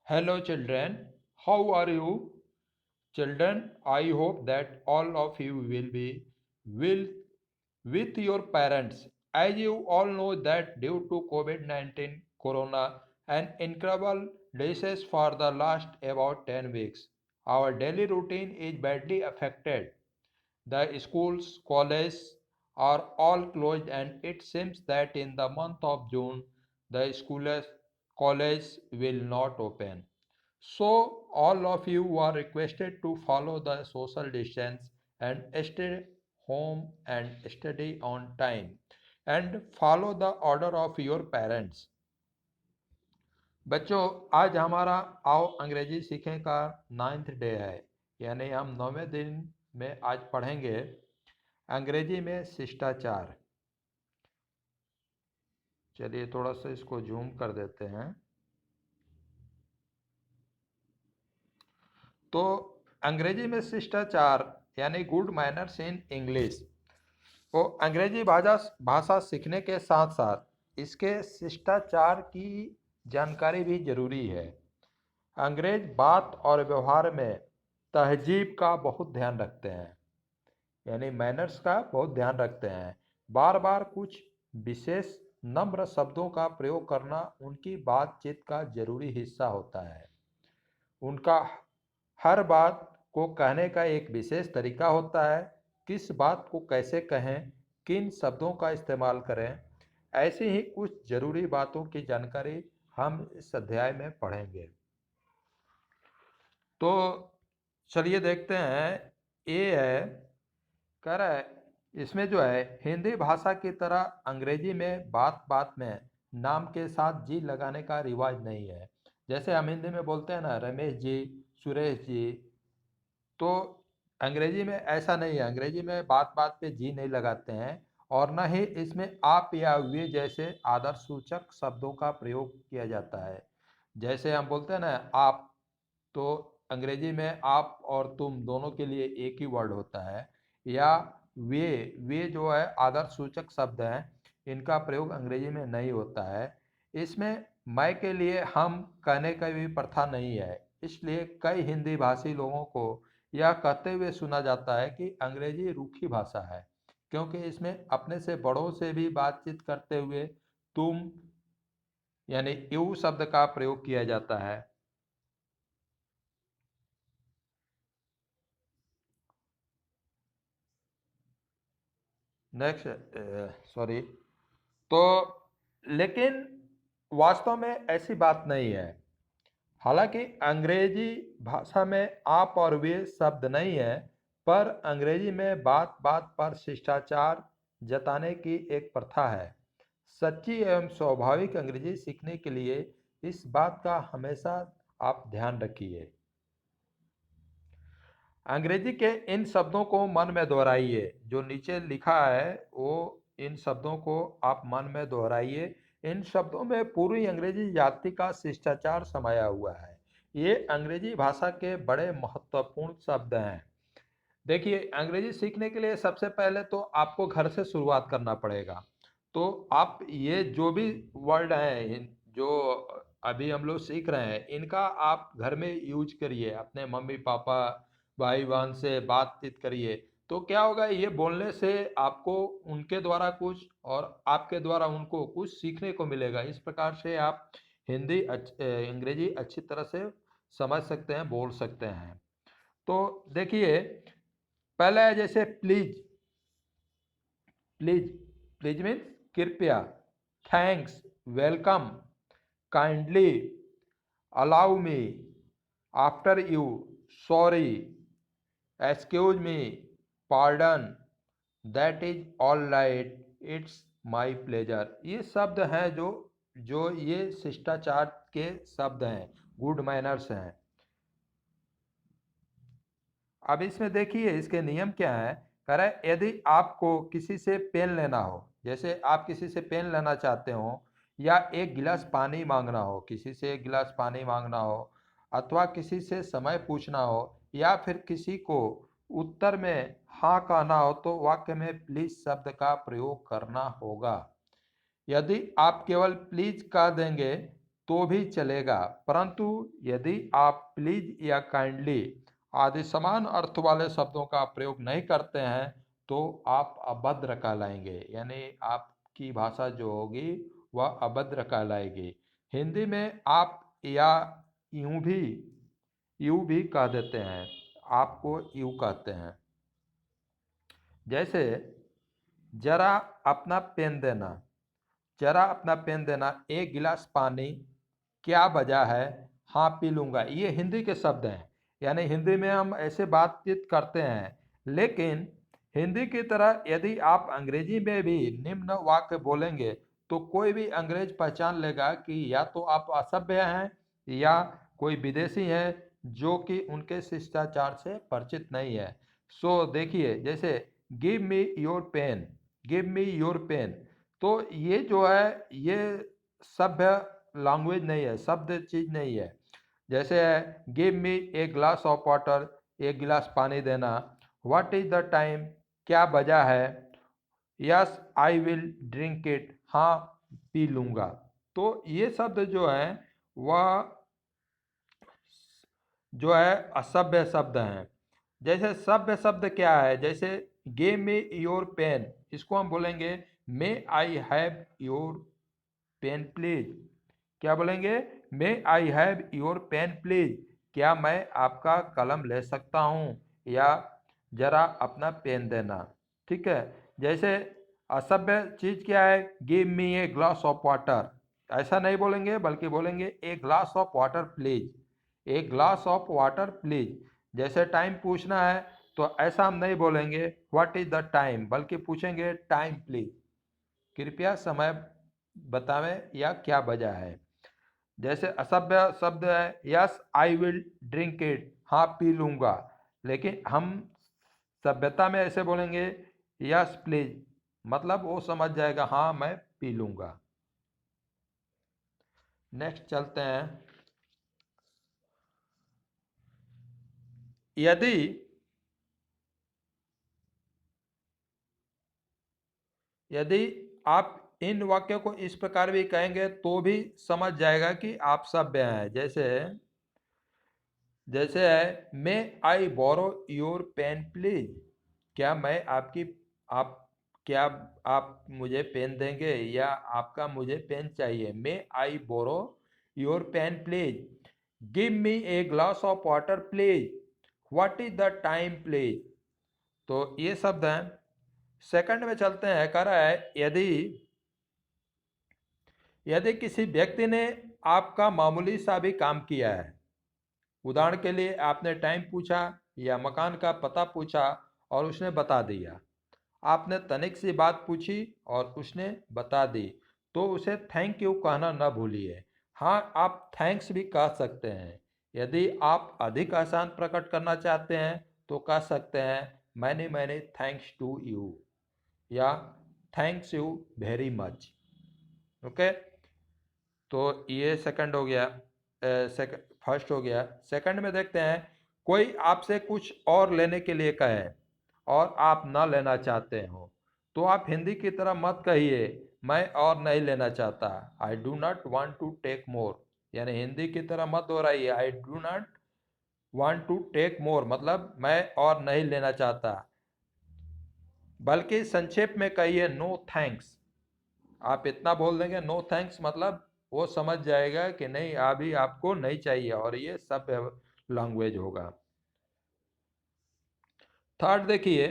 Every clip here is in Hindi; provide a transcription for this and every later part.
Hello, children. How are you? Children, I hope that all of you will be will with your parents. As you all know that due to COVID-19 corona and incredible disease for the last about 10 weeks, our daily routine is badly affected. The schools, colleges are all closed, and it seems that in the month of June, the schools, college will not open. So, all of you are requested to follow the social distance and stay home and study on time and follow the order of your parents. बच्चों, आज हमारा आओ अंग्रेजी सीखें का 9th डे है, यानी हम 9वें दिन में आज पढ़ेंगे अंग्रेजी में शिष्टाचार। चलिए थोड़ा सा इसको जूम कर देते हैं। तो अंग्रेजी में शिष्टाचार यानी गुड मैनर्स इन इंग्लिश, वो अंग्रेजी भाषा भाषा सीखने के साथ साथ इसके शिष्टाचार की जानकारी भी जरूरी है। अंग्रेज बात और व्यवहार में तहजीब का बहुत ध्यान रखते हैं, यानी मैनर्स का बहुत ध्यान रखते हैं। बार बार कुछ विशेष नम्र शब्दों का प्रयोग करना उनकी बातचीत का जरूरी हिस्सा होता है। उनका हर बात को कहने का एक विशेष तरीका होता है। किस बात को कैसे कहें, किन शब्दों का इस्तेमाल करें, ऐसी ही कुछ जरूरी बातों की जानकारी हम इस अध्याय में पढ़ेंगे। तो चलिए देखते हैं। ये है, कह रहा है इसमें जो है हिंदी भाषा की तरह अंग्रेजी में बात बात में नाम के साथ जी लगाने का रिवाज नहीं है। जैसे हम हिंदी में बोलते हैं ना, रमेश जी, सुरेश जी, तो अंग्रेजी में ऐसा नहीं है। अंग्रेजी में बात बात पे जी नहीं लगाते हैं, और न ही इसमें आप या वे जैसे आदर सूचक शब्दों का प्रयोग किया जाता है। जैसे हम बोलते हैं ना आप, तो अंग्रेजी में आप और तुम दोनों के लिए एक ही वर्ड होता है। या वे जो है आदर सूचक शब्द हैं, इनका प्रयोग अंग्रेजी में नहीं होता है। इसमें मैं के लिए हम कहने का भी प्रथा नहीं है। इसलिए कई हिंदी भाषी लोगों को यह कहते हुए सुना जाता है कि अंग्रेजी रूखी भाषा है, क्योंकि इसमें अपने से बड़ों से भी बातचीत करते हुए तुम यानी यू शब्द का प्रयोग किया जाता है। Next, sorry. तो लेकिन वास्तव में ऐसी बात नहीं है। हालांकि अंग्रेजी भाषा में आप और वे शब्द नहीं है, पर अंग्रेजी में बात बात पर शिष्टाचार जताने की एक प्रथा है। सच्ची एवं स्वाभाविक अंग्रेजी सीखने के लिए इस बात का हमेशा आप ध्यान रखिए। अंग्रेजी के इन शब्दों को मन में दोहराइए। जो नीचे लिखा है वो इन शब्दों को आप मन में दोहराइए। इन शब्दों में पूरी अंग्रेजी जाति का शिष्टाचार समाया हुआ है। ये अंग्रेजी भाषा के बड़े महत्वपूर्ण शब्द हैं। देखिए, अंग्रेजी सीखने के लिए सबसे पहले तो आपको घर से शुरुआत करना पड़ेगा। तो आप ये जो भी वर्ड हैं जो अभी हम लोग सीख रहे हैं, इनका आप घर में यूज करिए। अपने मम्मी पापा भाई बहन से बातचीत करिए। तो क्या होगा, ये बोलने से आपको उनके द्वारा कुछ और आपके द्वारा उनको कुछ सीखने को मिलेगा। इस प्रकार से आप अंग्रेजी अच्छी तरह से समझ सकते हैं, बोल सकते हैं। तो देखिए, पहला है जैसे प्लीज। प्लीज प्लीज मीन्स कृपया, thanks, welcome, kindly, allow me, after you, sorry, excuse me, pardon, that is all right, it's my pleasure. ये शब्द हैं जो जो ये शिष्टाचार के शब्द हैं, गुड मैनर्स हैं। अब इसमें देखिए इसके नियम क्या है। कह रहा है यदि आपको किसी से पेन लेना हो, जैसे आप किसी से पेन लेना चाहते हो, या एक गिलास पानी मांगना हो, किसी से एक गिलास पानी मांगना हो, अथवा किसी से समय पूछना हो, या फिर किसी को उत्तर में हाँ कहना हो, तो वाक्य में प्लीज शब्द का प्रयोग करना होगा। यदि आप केवल प्लीज कह देंगे तो भी चलेगा, परंतु यदि आप प्लीज या काइंडली आदि समान अर्थ वाले शब्दों का प्रयोग नहीं करते हैं तो आप अभद्र कहलाएंगे, यानी आपकी भाषा जो होगी वह अभद्र कहलाएगी। हिंदी में आप या यूं भी कह देते हैं, आपको यूं कहते हैं। जैसे जरा अपना पेन देना, जरा अपना पेन देना, एक गिलास पानी, क्या वजह है, हाँ पी लूँगा, ये हिंदी के शब्द हैं। यानी हिंदी में हम ऐसे बातचीत करते हैं, लेकिन हिंदी की तरह यदि आप अंग्रेजी में भी निम्न वाक्य बोलेंगे तो कोई भी अंग्रेज पहचान लेगा कि या तो आप असभ्य हैं या कोई विदेशी है जो कि उनके शिष्टाचार से परिचित नहीं है। सो देखिए, जैसे give me your pen, give me your pen, तो ये जो है ये सभ्य लैंग्वेज नहीं है, शब्द चीज नहीं है। जैसे है give me a glass of water, एक गिलास पानी देना, व्हाट इज द टाइम, क्या बजा है, yes I will drink it, हाँ पी लूँगा। तो ये शब्द जो है वह जो है असभ्य शब्द हैं। जैसे सभ्य शब्द क्या है, जैसे गिव मी योर पेन, इसको हम बोलेंगे may I have your pen please. क्या बोलेंगे, may I have your pen please, क्या मैं आपका कलम ले सकता हूँ, या जरा अपना पेन देना। ठीक है। जैसे असभ्य चीज क्या है, give me a glass of water, ऐसा नहीं बोलेंगे बल्कि बोलेंगे ए glass of water please, A glass of water please. जैसे टाइम पूछना है तो ऐसा हम नहीं बोलेंगे व्हाट इज द टाइम, बल्कि पूछेंगे टाइम प्लीज, कृपया समय बतावें या क्या वजह है। जैसे असभ्य शब्द है yes I will drink it, हाँ पी लूँगा, लेकिन हम सभ्यता में ऐसे बोलेंगे यस प्लीज, मतलब वो समझ जाएगा हाँ मैं पी लूँगा। नेक्स्ट चलते हैं। यदि यदि आप इन वाक्यों को इस प्रकार भी कहेंगे तो भी समझ जाएगा कि आप सभ्य हैं। जैसे जैसे है may I borrow your pen please, क्या मैं आपकी आप क्या आप मुझे पेन देंगे या आपका मुझे पेन चाहिए। May I borrow your pen please, give me a glass of water please, what is the time please. तो ये शब्द हैं। सेकंड में चलते हैं, कह रहा है यदि यदि किसी व्यक्ति ने आपका मामूली सा भी काम किया है, उदाहरण के लिए आपने टाइम पूछा या मकान का पता पूछा और उसने बता दिया, आपने तनिक सी बात पूछी और उसने बता दी, तो उसे थैंक यू कहना न भूलिए। हाँ, आप थैंक्स भी कह सकते हैं। यदि आप अधिक आसान प्रकट करना चाहते हैं तो कह सकते हैं many many thanks to you, या thanks you very much. Okay, तो ये सेकंड हो गया, फर्स्ट हो गया। सेकंड में देखते हैं, कोई आपसे कुछ और लेने के लिए कहे और आप ना लेना चाहते हो तो आप हिंदी की तरह मत कहिए मैं और नहीं लेना चाहता, I do not want to take more, यानी हिंदी की तरह मत दोहराइए I do not want to take more, मतलब मैं और नहीं लेना चाहता, बल्कि संक्षेप में कहिए नो थैंक्स। आप इतना बोल देंगे नो थैंक्स, मतलब वो समझ जाएगा कि नहीं अभी आपको नहीं चाहिए, और ये सब लैंग्वेज होगा। थर्ड देखिए,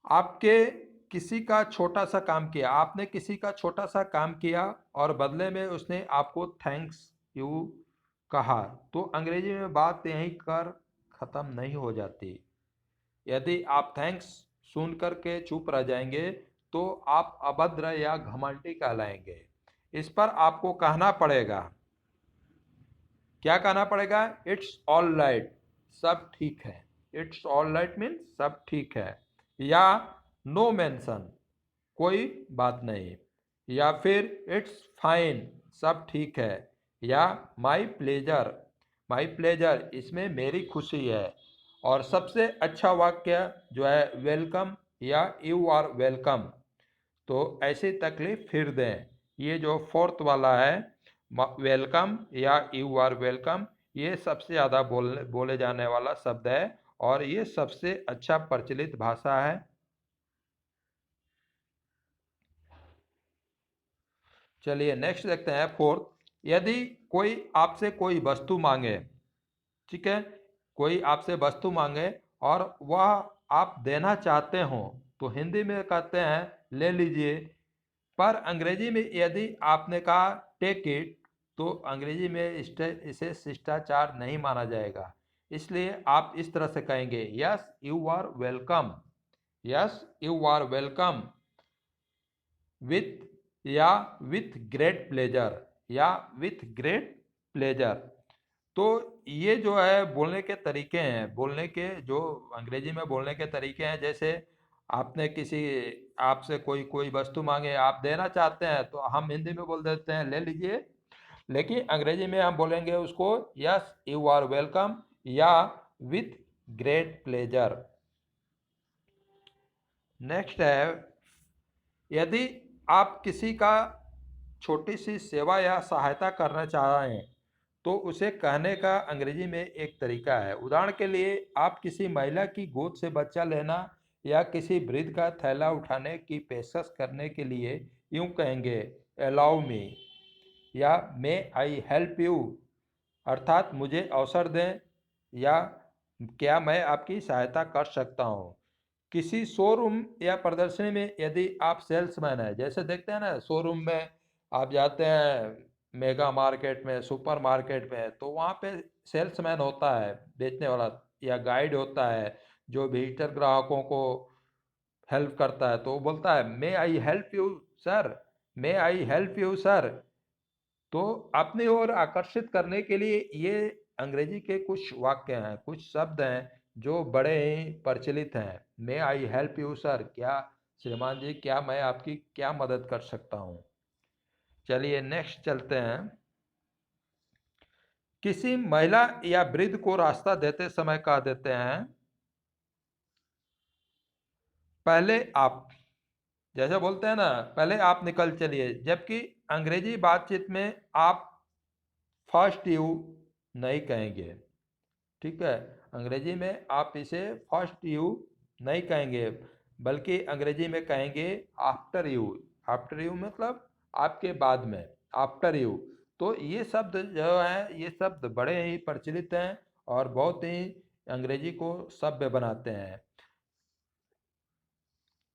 आपके किसी का छोटा सा काम किया, आपने किसी का छोटा सा काम किया और बदले में उसने आपको थैंक्स यू कहा, तो अंग्रेजी में बात यहीं कर खत्म नहीं हो जाती। यदि आप थैंक्स सुन कर के चुप रह जाएंगे तो आप अभद्र या घमंडी कहलाएंगे। इस पर आपको कहना पड़ेगा, क्या कहना पड़ेगा, इट्स ऑल राइट, सब ठीक है। इट्स ऑल राइट मीन्स सब ठीक है, या नो मेंशन, कोई बात नहीं, या फिर इट्स फाइन, सब ठीक है, या माई प्लेजर, माई प्लेजर इसमें मेरी खुशी है। और सबसे अच्छा वाक्य जो है वेलकम या यू आर वेलकम, तो ऐसी तकलीफ फिर दें, ये जो फोर्थ वाला है वेलकम या यू आर वेलकम, ये सबसे ज़्यादा बोले जाने वाला शब्द है और ये सबसे अच्छा प्रचलित भाषा है। चलिए नेक्स्ट देखते हैं फोर्थ। यदि कोई आपसे कोई वस्तु मांगे, ठीक है, कोई आपसे वस्तु मांगे और वह आप देना चाहते हो तो हिंदी में कहते हैं ले लीजिए। पर अंग्रेजी में यदि आपने कहा टेक इट तो अंग्रेजी में इसे शिष्टाचार नहीं माना जाएगा। इसलिए आप इस तरह से कहेंगे yes you are welcome, yes you are welcome with या विथ ग्रेट प्लेजर या विथ ग्रेट प्लेजर। तो ये जो है बोलने के तरीके हैं, बोलने के जो अंग्रेजी में बोलने के तरीके हैं। जैसे आपने किसी आपसे कोई कोई वस्तु मांगे, आप देना चाहते हैं तो हम हिंदी में बोल देते हैं ले लीजिए, लेकिन अंग्रेजी में हम बोलेंगे उसको यस यू आर वेलकम या विथ ग्रेट प्लेजर। नेक्स्ट है यदि आप किसी का छोटी सी सेवा या सहायता करना चाह रहे हैं तो उसे कहने का अंग्रेजी में एक तरीका है। उदाहरण के लिए आप किसी महिला की गोद से बच्चा लेना या किसी वृद्ध का थैला उठाने की पेशकश करने के लिए यूं कहेंगे अलाउ मी या मे आई हेल्प यू, अर्थात मुझे अवसर दें या क्या मैं आपकी सहायता कर सकता हूँ। किसी शोरूम या प्रदर्शनी में यदि आप सेल्समैन हैं, जैसे देखते हैं ना शोरूम में आप जाते हैं मेगा मार्केट में, सुपर मार्केट में, तो वहाँ पे सेल्समैन होता है बेचने वाला या गाइड होता है जो विजिटर ग्राहकों को हेल्प करता है, तो वो बोलता है may I help you sir, may I help you sir. तो अपनी ओर आकर्षित करने के लिए ये अंग्रेजी के कुछ वाक्य हैं, कुछ शब्द हैं जो बड़े ही प्रचलित हैं। मे आई हेल्प यू सर, क्या श्रीमान जी क्या मैं आपकी क्या मदद कर सकता हूँ। चलिए नेक्स्ट चलते हैं। किसी महिला या वृद्ध को रास्ता देते समय कह देते हैं पहले आप, जैसे बोलते हैं ना पहले आप निकल चलिए, जबकि अंग्रेजी बातचीत में आप फर्स्ट यू नहीं कहेंगे, ठीक है। अंग्रेजी में आप इसे फर्स्ट यू नहीं कहेंगे बल्कि अंग्रेजी में कहेंगे आफ्टर यू। आफ्टर यू मतलब आपके बाद में, आफ्टर यू। तो ये शब्द जो है ये शब्द बड़े ही प्रचलित हैं और बहुत ही अंग्रेजी को सभ्य बनाते हैं।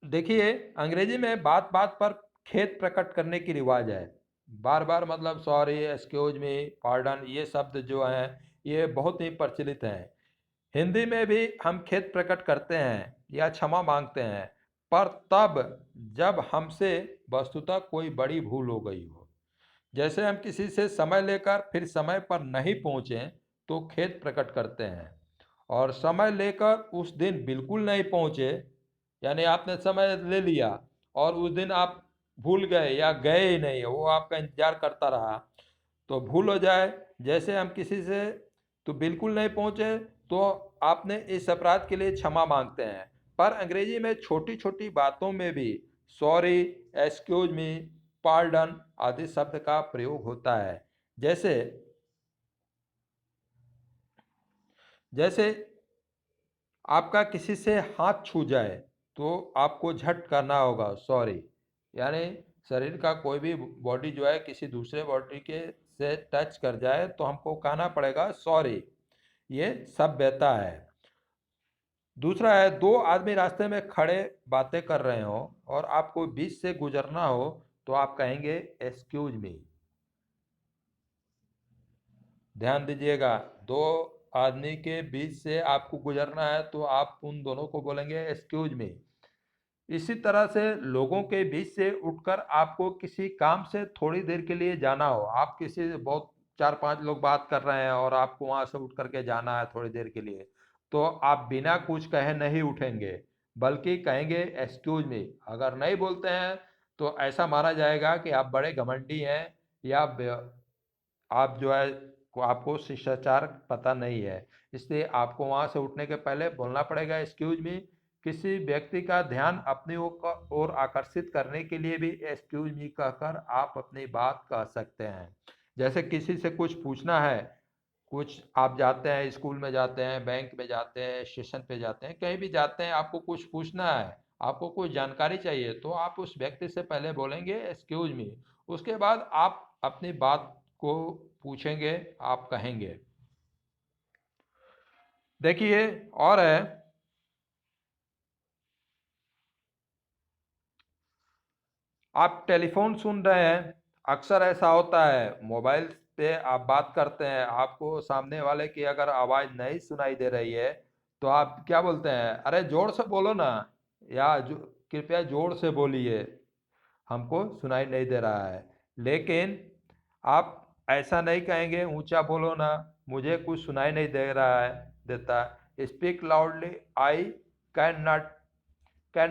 देखिए अंग्रेजी में बात बात पर खेद प्रकट करने की रिवाज है। बार बार मतलब सॉरी, एक्सक्यूज मी, पार्डन, ये शब्द जो हैं ये बहुत ही प्रचलित हैं। हिंदी में भी हम खेद प्रकट करते हैं या क्षमा मांगते हैं, पर तब जब हमसे वस्तुतः कोई बड़ी भूल हो गई हो। जैसे हम किसी से समय लेकर फिर समय पर नहीं पहुंचे तो खेद प्रकट करते हैं, और समय लेकर उस दिन बिल्कुल नहीं पहुंचे, यानी आपने समय ले लिया और उस दिन आप भूल गए या गए ही नहीं, वो आपका इंतजार करता रहा, तो भूल हो जाए। जैसे हम किसी से तो बिल्कुल नहीं पहुंचे तो आपने इस अपराध के लिए क्षमा मांगते हैं। पर अंग्रेजी में छोटी छोटी बातों में भी सॉरी, एक्सक्यूज मी, पार्डन आदि शब्द का प्रयोग होता है। जैसे जैसे आपका किसी से हाथ छू जाए तो आपको झट करना होगा सॉरी, यानी शरीर का कोई भी बॉडी जो है किसी दूसरे बॉडी के से टच कर जाए तो हमको कहना पड़ेगा सॉरी, ये सभ्यता है। दूसरा है दो आदमी रास्ते में खड़े बातें कर रहे हो और आपको बीच से गुजरना हो तो आप कहेंगे एक्सक्यूज मी। ध्यान दीजिएगा, दो आदमी के बीच से आपको गुजरना है तो आप उन दोनों को बोलेंगे एक्सक्यूज मी। इसी तरह से लोगों के बीच से उठकर आपको किसी काम से थोड़ी देर के लिए जाना हो, आप किसी बहुत चार पांच लोग बात कर रहे हैं और आपको वहां से उठ करके जाना है थोड़ी देर के लिए, तो आप बिना कुछ कहे नहीं उठेंगे बल्कि कहेंगे एक्सक्यूज मी। अगर नहीं बोलते हैं तो ऐसा माना जाएगा कि आप बड़े घमंडी हैं या आप जो है आपको शिष्टाचार पता नहीं है। इसलिए आपको वहां से उठने के पहले बोलना पड़ेगा एक्सक्यूज मी, किसी व्यक्ति का ध्यान अपनी ओर आकर्षित करने के लिए भी एक्सक्यूज मी कहकर आप अपनी बात कह सकते हैं। जैसे किसी से कुछ पूछना है, कुछ आप जाते हैं, स्कूल में जाते हैं, बैंक में जाते हैं, स्टेशन पे जाते हैं, कहीं भी जाते हैं, आपको कुछ पूछना है, आपको कुछ जानकारी चाहिए, तो आप उस व्यक्ति से पहले बोलेंगे एक्सक्यूज मी, उसके बाद आप अपनी बात को पूछेंगे, आप कहेंगे। देखिए और है, आप टेलीफोन सुन रहे हैं, अक्सर ऐसा होता है मोबाइल पे आप बात करते हैं, आपको सामने वाले की अगर आवाज़ नहीं सुनाई दे रही है तो आप क्या बोलते हैं, अरे जोर से बोलो ना, या कृपया जोर से बोलिए, हमको सुनाई नहीं दे रहा है। लेकिन आप ऐसा नहीं कहेंगे ऊंचा बोलो ना, मुझे कुछ सुनाई नहीं दे रहा है देता। Speak loudly, I can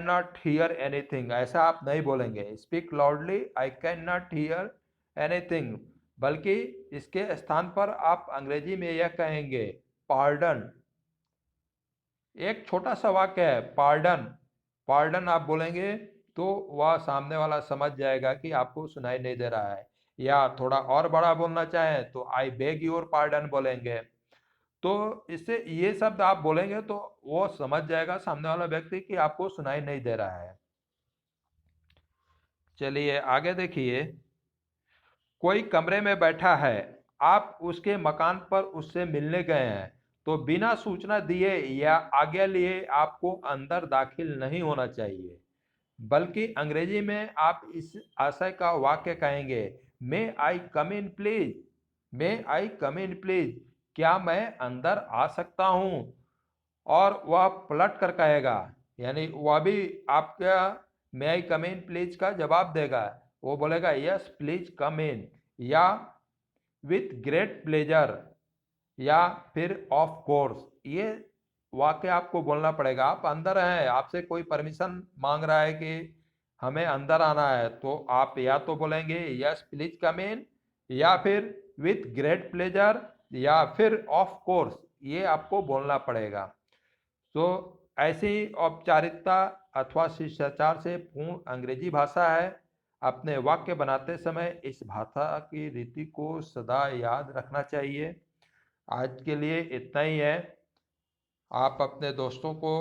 not hear anything, ऐसा आप नहीं बोलेंगे। Speak loudly, I can not hear anything, बल्कि इसके स्थान पर आप अंग्रेजी में यह कहेंगे पार्डन। एक छोटा सा वाक्य है पार्डन, पार्डन आप बोलेंगे तो वह सामने वाला समझ जाएगा कि आपको सुनाई नहीं दे रहा है। या थोड़ा और बड़ा बोलना चाहें तो आई बेग योर पार्डन बोलेंगे। तो इससे ये शब्द आप बोलेंगे तो वो समझ जाएगा सामने वाला व्यक्ति कि आपको सुनाई नहीं दे रहा है। चलिए आगे देखिए, कोई कमरे में बैठा है, आप उसके मकान पर उससे मिलने गए हैं, तो बिना सूचना दिए या आज्ञा लिए आपको अंदर दाखिल नहीं होना चाहिए, बल्कि अंग्रेजी में आप इस आशय का वाक्य कहेंगे, मे आई कम in please, may I come in please, क्या मैं अंदर आ सकता हूँ। और वह पलट कर कहेगा, यानी वह भी आपका मे आई कम इन प्लीज का जवाब देगा, वो बोलेगा यस प्लीज कम इन, या विथ ग्रेट प्लेजर, या फिर ऑफ कोर्स। ये वाक्य आपको बोलना पड़ेगा। आप अंदर हैं, आपसे कोई परमिशन मांग रहा है कि हमें अंदर आना है, तो आप या तो बोलेंगे यस प्लीज कम इन, या फिर विथ ग्रेट प्लेजर, या फिर ऑफ कोर्स, ये आपको बोलना पड़ेगा। तो ऐसी औपचारिकता अथवा शिष्टाचार से पूर्ण अंग्रेजी भाषा है। अपने वाक्य बनाते समय इस भाषा की रीति को सदा याद रखना चाहिए। आज के लिए इतना ही है। आप अपने दोस्तों को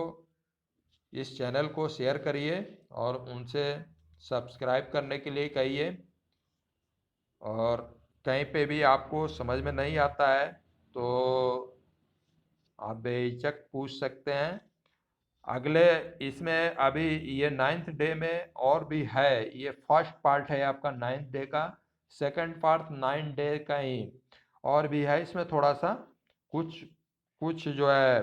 इस चैनल को शेयर करिए और उनसे सब्सक्राइब करने के लिए कहिए। और कहीं पे भी आपको समझ में नहीं आता है तो आप बेहिचक पूछ सकते हैं। अगले इसमें अभी ये 9th डे में और भी है, ये फर्स्ट पार्ट है आपका 9th डे का, सेकंड पार्ट 9 डे का ही और भी है। इसमें थोड़ा सा कुछ कुछ जो है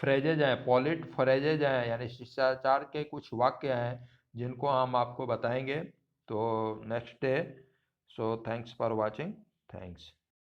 फ्रेजेज हैं, पॉलिट फ्रेजेज हैं, यानी शिष्टाचार के कुछ वाक्य हैं जिनको हम आपको बताएंगे तो next day. So thanks for watching. Thanks.